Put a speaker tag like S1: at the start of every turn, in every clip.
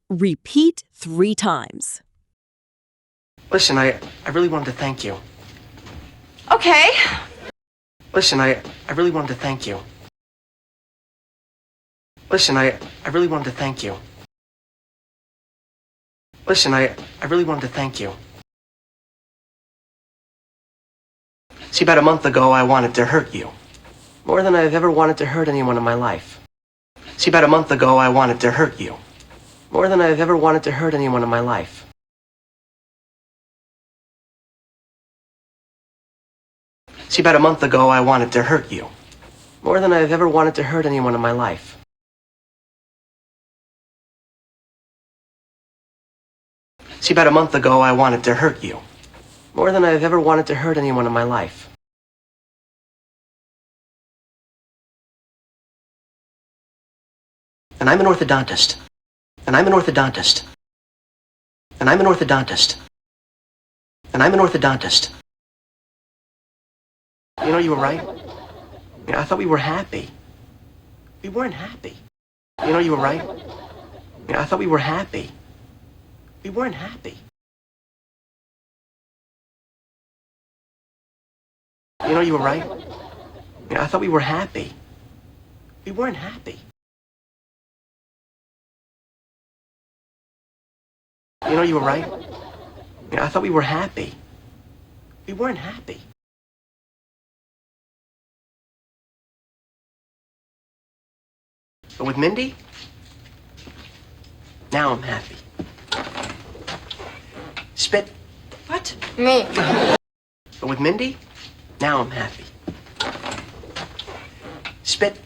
S1: Repeat 3 times.
S2: Listen, I really wanted to thank you.
S3: Okay.
S2: Listen, I really wanted to thank you. Listen, I really wanted to thank you. Listen, I really wanted to thank you. See, about a month ago, I wanted to hurt you. More than I've ever wanted to hurt anyone in my life. See, about a month ago, I wanted to hurt you. More than I've ever wanted to hurt anyone in my life. See, about a month ago, I wanted to hurt you. More than I've ever wanted to hurt anyone in my life. See, about a month ago, I wanted to hurt you. More than I've ever wanted to hurt anyone in my life. And I'm an orthodontist. And I'm an orthodontist. And I'm an orthodontist. And I'm an orthodontist. You know, you were right. You know, I thought we were happy. We weren't happy. You know, you were right. You know, I thought we were happy. We weren't happy. You know, you were right. You know, I thought we were happy. We weren't happy. You know, you were right. You know, I thought we were happy. We weren't happy. But with Mindy, now I'm happy. Spit.
S3: What? Me.
S2: But with Mindy, now I'm happy. Spit.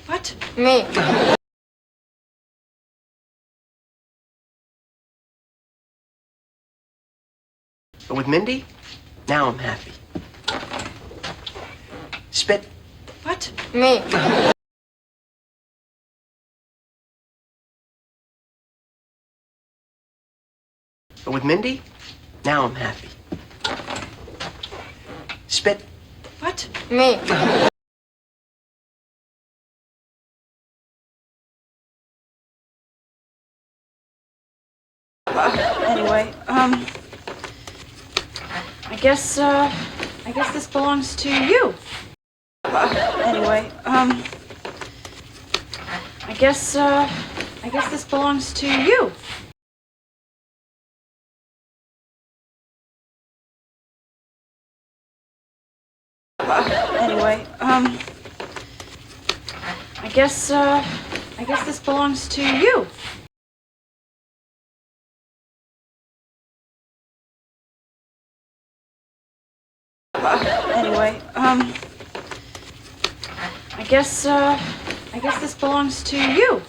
S3: What? Me.
S2: But with Mindy, now I'm happy. Spit.
S3: What? Me.
S2: But with Mindy, now I'm happy. Spit.
S3: What? Me. Anyway, I guess this belongs to you. Anyway, I guess this belongs to you. Anyway, I guess this belongs to you. Anyway, I guess this belongs to you.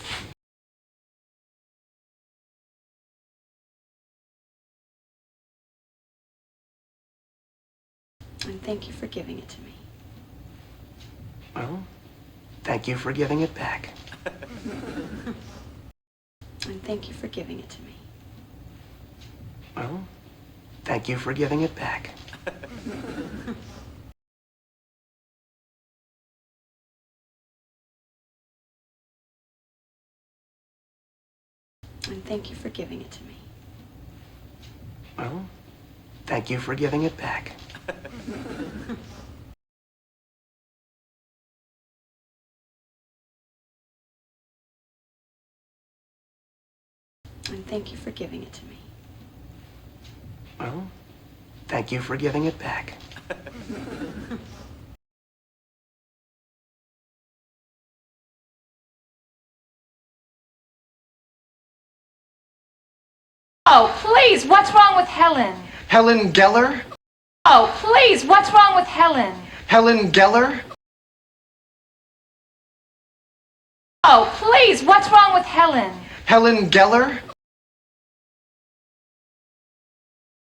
S3: And thank you for giving it to me.
S2: Well, thank you for giving it back.
S3: And thank you for giving it to me.
S2: Well, thank you for giving it back.
S3: And thank you for giving it to me.
S2: Well, thank you for giving it back.
S3: And thank you for giving it to me.
S2: Well, thank you for giving it back.
S4: Oh, please, what's wrong with Helen?
S2: Helen Geller?
S4: Oh, please, what's wrong with Helen?
S2: Helen Geller?
S4: Oh, please, what's wrong with Helen?
S2: Helen Geller?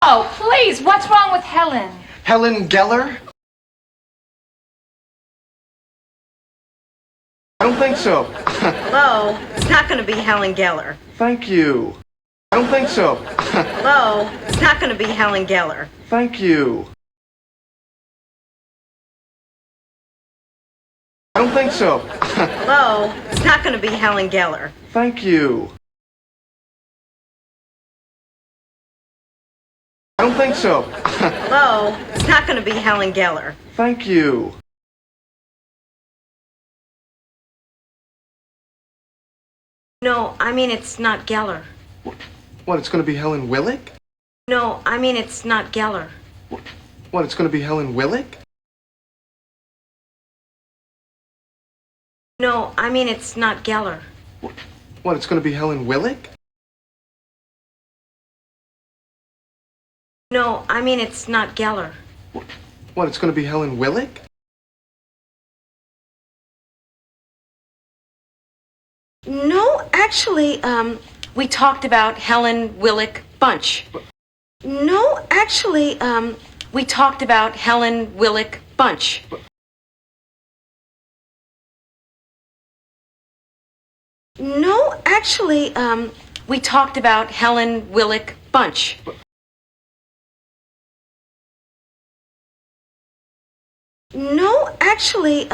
S4: Oh, please, what's wrong with Helen?
S2: Helen Geller? I don't think so.
S5: Hello, it's not going to be Helen Geller.
S2: Thank you. I don't think so.
S5: Hello, it's not going to be Helen Geller.
S2: Thank you. I don't think so.
S5: Hello, it's not going to be Helen Geller.
S2: Thank you.
S6: I don't think so.
S5: Hello? It's not going to be Helen Geller.
S6: Thank you.
S5: No, I mean it's not Geller.
S6: What, it's going to be Helen Willick?
S5: No, I mean it's not Geller.
S6: What, it's going to be Helen Willick?
S5: No, I mean it's not Geller.
S6: What, it's going to be Helen Willick?
S5: No, I mean it's not Geller.
S6: What, it's going to be Helen Willick?
S5: No, actually, we talked about Helen Willick Bunch. No, actually, we talked about Helen Willick Bunch. No, actually, we talked about Helen Willick Bunch. No, actually,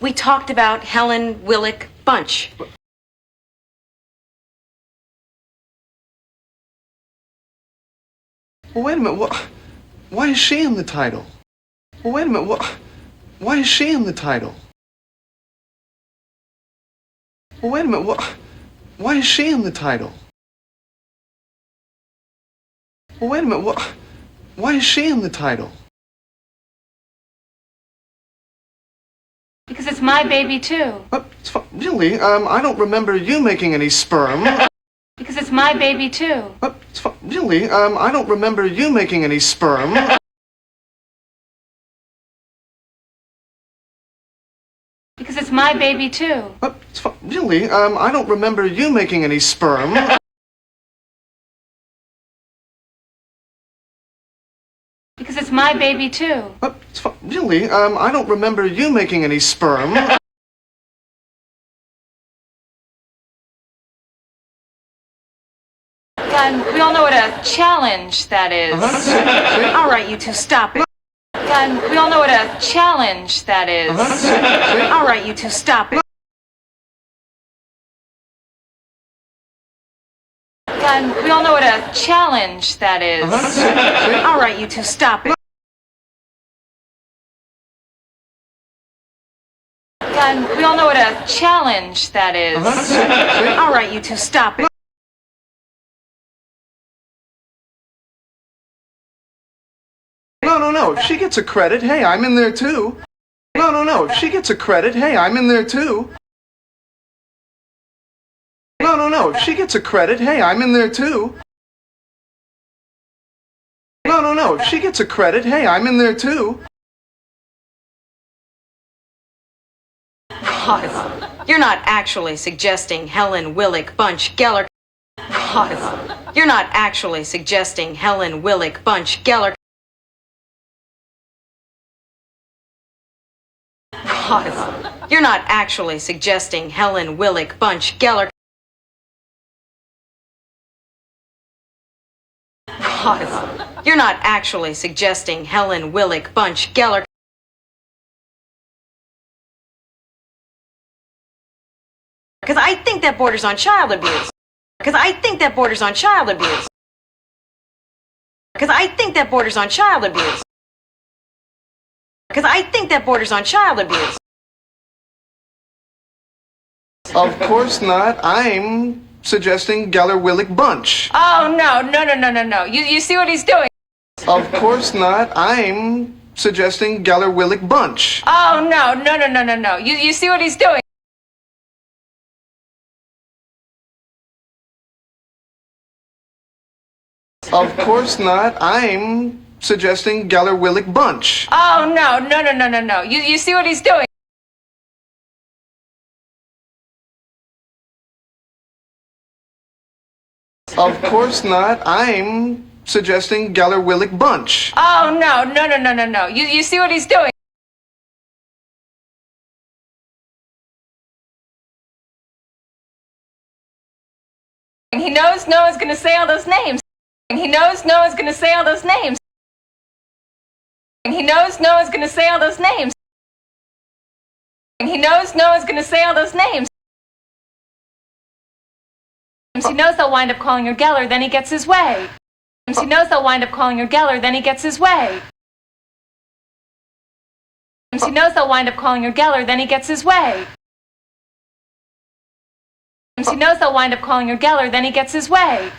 S5: we talked about Helen Willick Bunch.
S6: Well, wait a minute. Why is she in the title? Well, wait a minute. Why is she in the title? Well, wait a minute. Why is she in the title? Well, wait a minute. Why is she in the title?
S4: Because it's my baby too.
S6: Really? I don't remember you making any sperm.
S4: Because it's my baby too.
S6: Really? I don't remember you making any sperm.
S4: Because it's my baby too.
S6: Really? I don't remember you making any sperm.
S4: Because it's my baby too.
S6: Really? I don't remember you making any sperm.
S4: God, we all know what a challenge that is.
S5: All right, you two, stop it.
S4: God, we all know what a challenge that is.
S5: All right, you two, stop it.
S4: God, we all know what a challenge that is.
S5: All right, you two, stop it.
S4: God, we all know what a challenge that is.
S5: All right, you two, stop it.
S6: No. If she gets a credit, hey, I'm in there too. No. If she gets a credit, hey, I'm in there too. No. If she gets a credit, hey, I'm in there too. No. If she gets a credit, hey, I'm in there too.
S5: Pause. You're not actually suggesting Helen Willick Bunch Geller. Pause. You're not actually suggesting Helen Willick Bunch Geller. Pause. You're not actually suggesting Helen Willick Bunch Geller. Pause. You're not actually suggesting Helen Willick Bunch Geller. Because I think that borders on child abuse. Because I think that borders on child abuse. Because I think that borders on child abuse. Because I think that borders on child abuse.
S6: Of course not. I'm suggesting Geller Willick Bunch.
S4: Oh, no. You see what he's doing?
S6: Of course not. I'm suggesting Geller Willick Bunch.
S4: Oh, no. You see what he's doing?
S6: Of course not. I'm suggesting Geller Willick Bunch.
S4: Oh, no. You see what he's doing?
S6: Of course not. I'm suggesting Geller Willick Bunch.
S4: Oh, no. You see what he's doing? He knows no one's going to say all those names. He knows no one's going to say all those names. He knows no one's going to say all those names. He knows no one's going to say all those names. He knows they'll wind up calling her Geller, then he gets his way. He knows they'll wind up calling her Geller, then he gets his way. He knows they'll wind up calling her Geller, then he gets his way. He knows they'll wind up calling her Geller, then he gets his way.